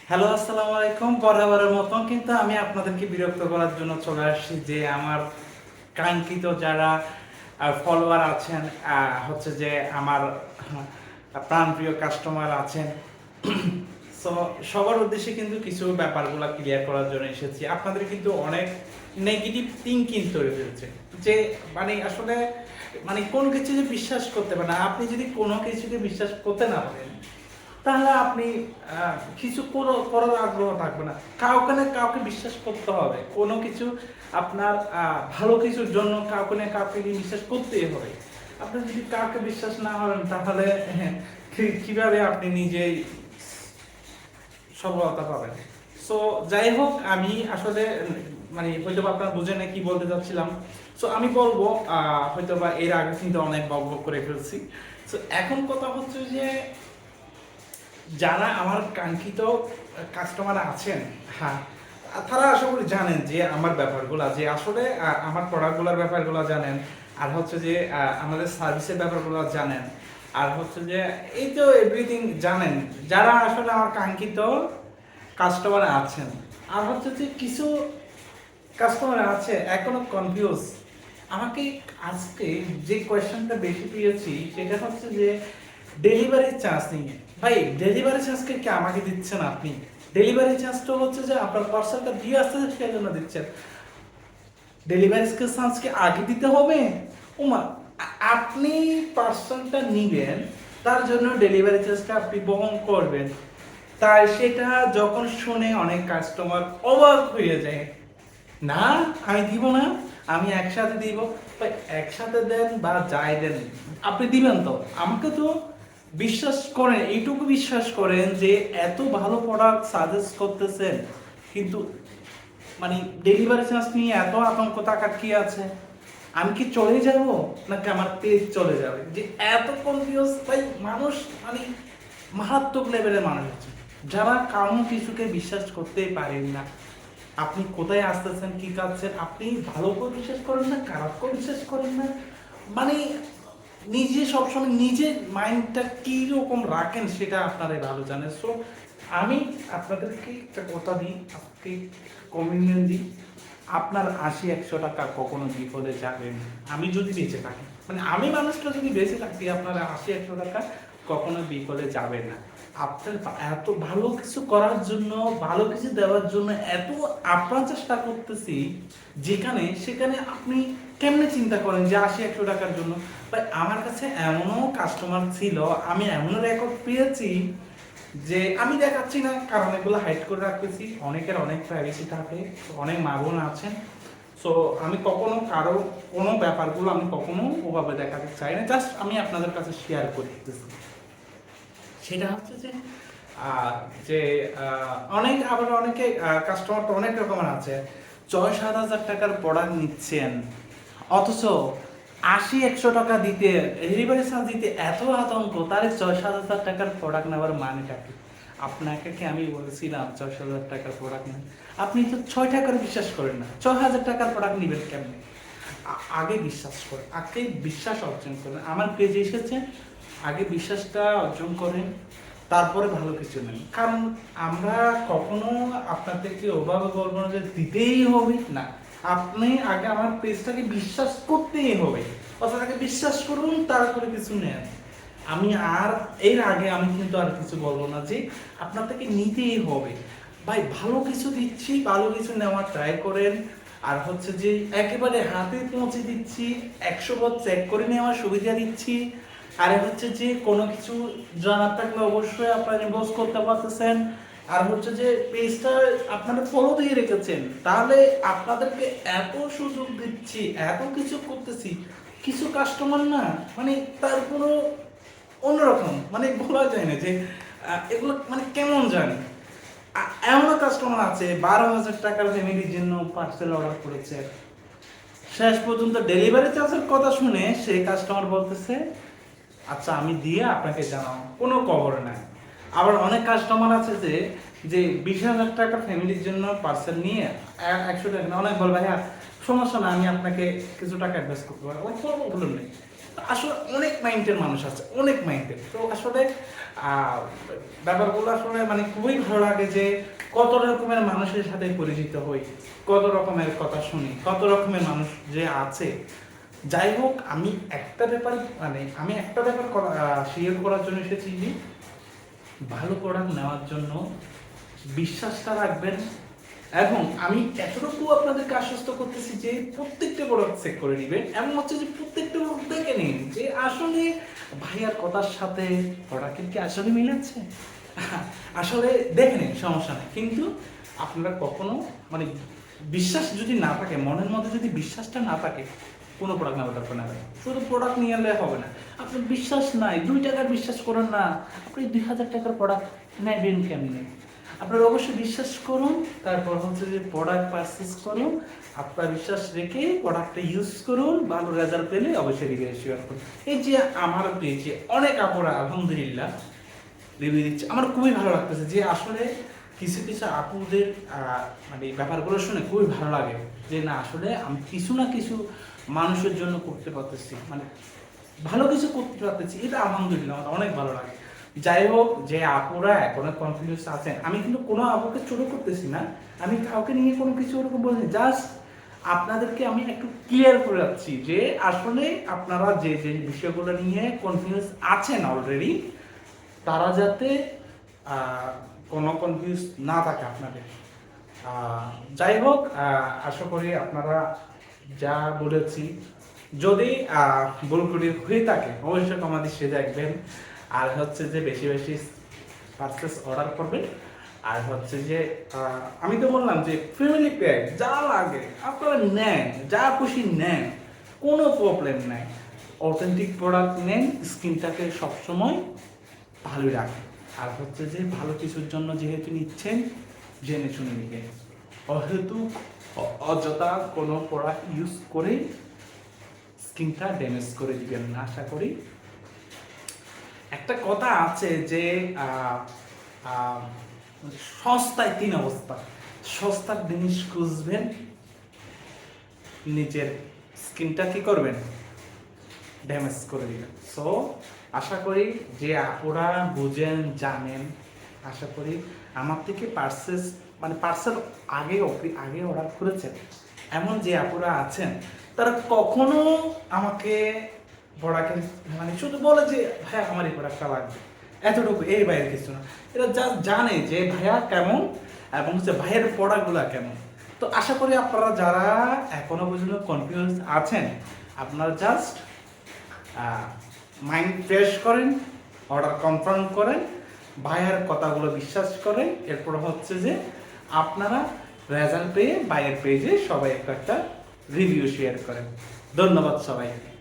Hello, আসসালামু আলাইকুম। বরাবরের মতন কিন্তু আমি আপনাদেরকে বিরক্ত করার জন্য চলে আসছি যে আমার কাঙ্ক্ষিত যারা ফলোয়ার আছেন, হচ্ছে যে আমার প্রাণপ্রিয় কাস্টমার আছেন। সো সবার উদ্দেশ্যে কিন্তু কিছু ব্যাপারগুলো ক্লিয়ার করার জন্য এসেছি। আপনাদের কিন্তু অনেক নেগেটিভ থিঙ্কিং তৈরি হয়েছে যে আসলে কোন কিছু যে বিশ্বাস করতে পারেন না। আপনি যদি কোনো কিছুকে বিশ্বাস করতে না পারেন তাহলে আপনি কিছু করার আগ্রহ থাকবে না। কাউকে না কাউকে বিশ্বাস করতে হবে। কোনো কিছু আপনার ভালো কিছুর জন্য কাউকে না কাউকে বিশ্বাস করতেই হবে। আপনি যদি কাউকে বিশ্বাস না করেন তাহলে কিভাবে আপনি নিজেই সফলতা পাবেন? সো যাই হোক, আমি আসলে হয়তো বা আপনারা বুঝে না কি বলতে চাচ্ছিলাম। সো আমি বলবো, হয়তো বা এর আগে কিন্তু অনেক বকবক করে ফেলছি। সো এখন কথা হচ্ছে যে যারা আমার কাঙ্ক্ষিত কাস্টমার আছেন, হ্যাঁ, তারা আশা করি জানেন যে আমার ব্যাপারগুলো, যে আসলে আমার প্রোডাক্টগুলোর ব্যাপারগুলো জানেন, আর হচ্ছে যে আমাদের সার্ভিসের ব্যাপারগুলো জানেন, আর হচ্ছে যে এই তো এভরিথিং জানেন যারা আসলে আমার কাঙ্ক্ষিত কাস্টমার আছেন। আর হচ্ছে যে কিছু কাস্টমার আছে এখনো কনফিউজ। আমাকে আজকে যে কোয়েশ্চেনটা বেশি পেয়েছি সেটা হচ্ছে যে ডেলিভারি চার্জ নিয়ে। ভাই, ডেলিভারি চার্জকে কি আমাকে দিচ্ছেন আপনি? ডেলিভারি চার্জটা হচ্ছে যে আপনার পার্সেলটা দিয়ে আসতে সেই জন্য দিচ্ছেন। ডেলিভারি চার্জকে আগে দিতে হবে? ওমা, আপনি পার্সেলটা নিবেন, তার জন্য ডেলিভারি চার্জটা আপনি বহন করবেন। তাই সেটা যখন শুনে অনেক কাস্টমার অবাক হয়ে যায়। না, আমি দিব না, আমি একসাথে দিব। ভাই, একসাথে দেন বা যাই দেন, আপনি দিবেন তো। আমাকে তো বিশ্বাস করেন, এইটুকু বিশ্বাস করেন যে এত ভালো প্রোডাক্ট সাজেস্ট করতেছেন, কিন্তু ডেলিভারি চার্জ নিয়ে এত আতঙ্ক থাকার কি আছে? আমি কি চলে যাব নাকি আমার পেজ চলে যাবে? যে এত কনফিউজ। ভাই, মানুষ মানে মারাত্মক লেভেলের মানুষ আছে যারা কারণ কিছুকে বিশ্বাস করতেই পারেন না। আপনি কোথায় আসতেছেন, কি কাজছেন, আপনি ভালো করে বিশ্বাস করেন না, খারাপ করে বিশ্বাস করেন না। মানে নিজে সবসময় নিজের মাইন্ডটা কি রকম রাখেন সেটা আপনারাই ভালো জানেন। সো আমি আপনাদেরকে একটা কথা দিই, আজকে কমিটমেন্ট দিই, আপনার ৮০-১০০ টাকা কখনো বিপদে যাবে না। আমি যদি বেঁচে থাকি, আমি মানুষটা যদি বেঁচে থাকি, আপনার ৮০-১০০ টাকা কখনো বিপদে যাবে না। আপনার এত ভালো কিছু করার জন্য, ভালো কিছু দেওয়ার জন্য এত আপ্রাণ চেষ্টা করতেছি, যেখানে সেখানে আপনি কেমনে চিন্তা করেন যে ৮০-১০০ টাকার জন্য? ভাই, আমার কাছে এমনও কাস্টমার ছিল, আমি এমনও রেকর্ড পেয়েছি যে আমি দেখাচ্ছি না কারণ এগুলো হাইড করে রাখতেছি। অনেকের অনেক প্রাইভেসি থাকে, অনেক মা বোন আছেন। সো আমি কখনো কারো কোনো ব্যাপারগুলো আমি কখনো ওভাবে দেখাতে চাই না, জাস্ট আমি আপনাদের কাছে শেয়ার করে দিতেছি। সেটা হচ্ছে যে যে অনেক, আবার অনেকে কাস্টমার তো অনেক রকমের আছে। ৬-৭ হাজার টাকার প্রোডাক্ট নিচ্ছেন, অথচ ৮০-১০০ টাকা দিতে, ডেলিভারি চার্জ দিতে এত আতঙ্ক, তার ৬-৭ হাজার টাকার প্রোডাক্ট নেওয়ার মানেটা কি? আপনাকে কি আমি বলছিলাম ৬-৭ হাজার টাকার প্রোডাক্ট নেন? আপনি তো ৬ টাকার বিশ্বাস করেন না, ৬ হাজার টাকার প্রোডাক্ট নেবেন কেমনে? আগে বিশ্বাস করেন, আগে বিশ্বাস অর্জন করেন। আমার পেজে এসেছে, আগে বিশ্বাসটা অর্জন করেন, তারপরে ভালো কিছু নেন। কারণ আমরা কখনো আপনাদেরকে ওভাবে বলবো না যে দিতেই হবে না। আপনি আগে আমার পেজটাকে বিশ্বাস করতেই হবে, অর্থাৎ আগে বিশ্বাস করুন, তারপরে কিছু নেন। আমি আর এর আগে আমি কিন্তু আর কিছু বলবো না যে আপনাদেরকে নিতেই হবে। ভাই, ভালো কিছু দিচ্ছি, ভালো কিছু নেওয়ার ট্রাই করেন। আর হচ্ছে যে একেবারে হাতে পৌঁছে দিচ্ছি, ১০০ বার চেক করে নেওয়ার সুবিধা দিচ্ছি। আর হচ্ছে যে কোনো কিছু জানার থাকলে অবশ্যই আপনারা ইনবক্স করতে পারতেছেন। আর হচ্ছে যে পেজটা আপনারা ফলো দিয়ে রেখেছেন, তাহলে আপনাদেরকে এত সুযোগ দিচ্ছি, এত কিছু করতেছি। কিছু কাস্টমার না, তার কোনো অন্যরকম, বলা যায় না যে এগুলো কেমন জানি। এমনও কাস্টমার আছে ১২ হাজার টাকার ফ্যামিলির জন্য পার্সেল অর্ডার করেছে, শেষ পর্যন্ত ডেলিভারি চার্জের কথা শুনে সেই কাস্টমার বলতেছে আচ্ছা আমি দিয়ে আপনাকে জানাবো, কোনো খবর নাই। আবার অনেক কাস্টমার আছে যে যে ২০ হাজার টাকা ফ্যামিলির জন্য পার্সেল নিয়ে ১০০ টাকা অনেক বলবে, হ্যাঁ সমস্যা না, আমি আপনাকে কিছু টাকা অ্যাডভান্স করতে পারবো। ওই করবো বলুন নেই, আসলে অনেক মাইন্ডের মানুষ আছে, অনেক মাইন্ডের। তো আসলে আহ, ব্যাপারগুলো আসলে মানে খুবই ভালো লাগে যে কত রকমের মানুষের সাথে পরিচিত হই, কত রকমের কথা শুনি, কত রকমের মানুষ যে আছে। যাই হোক, আমি একটা ব্যাপার শেয়ার করার জন্য এসেছি যে ভালো প্রোডাক্ট নেওয়ার জন্য বিশ্বাসটা রাখবেন। এবং আমি এতটুকু আপনাদেরকে আশ্বস্ত করতেছি যে প্রত্যেকটা প্রোডাক্ট চেক করে নেবেন, এমন হচ্ছে যে প্রত্যেকটা প্রোডাক্ট দেখে নিন যে আসলে ভাইয়ার কথার সাথে প্রোডাক্টের কি আসলে মিলাচ্ছে। আসলে দেখে নিন, সমস্যা নেই। কিন্তু আপনারা কখনো মানে বিশ্বাস যদি না থাকে, মনের মধ্যে যদি বিশ্বাসটা না থাকে, কোনো প্রোডাক্ট নেওয়ার দরকার না। শুধু প্রোডাক্ট নিয়ে এলে হবে না, আপনার বিশ্বাস নাই, 2 টাকার বিশ্বাস করেন না, আপনি 2000 টাকার প্রোডাক্ট নেবেন কেমনে? আপনারা অবশ্যই বিশ্বাস করুন, তারপর হচ্ছে যে প্রোডাক্ট পারচেস করুন, আপনার বিশ্বাস রেখে প্রোডাক্টটা ইউজ করুন, ভালো রেজাল্ট পেলে অবশ্যই রিভিউ শেয়ার করুন। এই যে আমার পেয়েছে অনেক আপুরা আলহামদুলিল্লাহ রিভিউ দিচ্ছে, আমার খুবই ভালো লাগতেছে যে আসলে কিছু কিছু আপুদের মানে ব্যাপারগুলো শুনে খুবই ভালো লাগে যে না আসলে আমি কিছু না কিছু মানুষের জন্য করতে পারতেছি, মানে ভালো কিছু করতে পারতেছি, এটা আলহামদুলিল্লাহ আমার অনেক ভালো লাগে। যাই হোক, যে আপুরা এখনো কনফিউজ আছেন, আমি কিন্তু কোনো আপুকে ছোট করতেছি না, আমি কাউকে নিয়ে কোনো কিছু ওরকম বলছি, জাস্ট আপনাদেরকে আমি একটু ক্লিয়ার করে যাচ্ছি যে আসলে আপনারা যে যে বিষয়গুলো নিয়ে কনফিউজ আছেন অলরেডি, তারা যাতে কোনো কনফিউজ না থাকে আপনাদের। যাই হোক, আশা করি আপনারা যা বলেছি যদি ভুল ত্রুটি হয়ে থাকে অবশ্যই কমাদি সে দেখবেন। আর হচ্ছে যে বেশি বেশি পারচেস অর্ডার করবেন। আর হচ্ছে যে আমি তো বললাম যে ফ্যামিলি প্যাক যা লাগে আপনারা নেন, যা খুশি নেন, কোনো প্রবলেম নাই। অথেন্টিক প্রোডাক্ট নেন, স্কিনটাকে সবসময় ভালোই রাখেন। আর হচ্ছে যে ভালো কিছুর জন্য যেহেতু নিচ্ছেন, জেনে শুনে নিবেন, অহেতুক অযথা কোনো প্রোডাক্ট ইউজ করে স্কিনটা ড্যামেজ করে দিবেন না। আশা করি একটা কথা আছে যে সস্তায় 3 অবস্থা, সস্তার জিনিস খুঁজবেন, নিজের স্কিনটা কি করবেন, ড্যামেজ করে দিবেন। সো আশা করি যে আপুরা বুঝেন, জানেন, আশা করি আমার থেকে পার্সেল আগে অর্ডার করেছেন এমন যে আপুরা আছেন, তারা কখনো আমাকে প্রোডাক্টের মানে শুধু বলে যে ভাইয়া আমার এই প্রোডাক্টটা লাগবে, এতটুকু, এই বাইরের কিছু না। এরা জাস্ট জানে যে ভাইয়া কেমন এবং হচ্ছে ভাইয়ের প্রোডাক্টগুলো কেমন। তো আশা করি আপনারা যারা এখনো পর্যন্ত কনফিউজ আছেন, আপনারা জাস্ট মাইন্ড ফ্রেশ করেন, অর্ডার কনফার্ম করেন, ভাইয়ের কথাগুলো বিশ্বাস করেন, এরপর হচ্ছে যে আপনারা রেজাল্ট পেয়ে ভাইয়ের পেজে সবাই একটা রিভিউ শেয়ার করেন। ধন্যবাদ সবাইকে।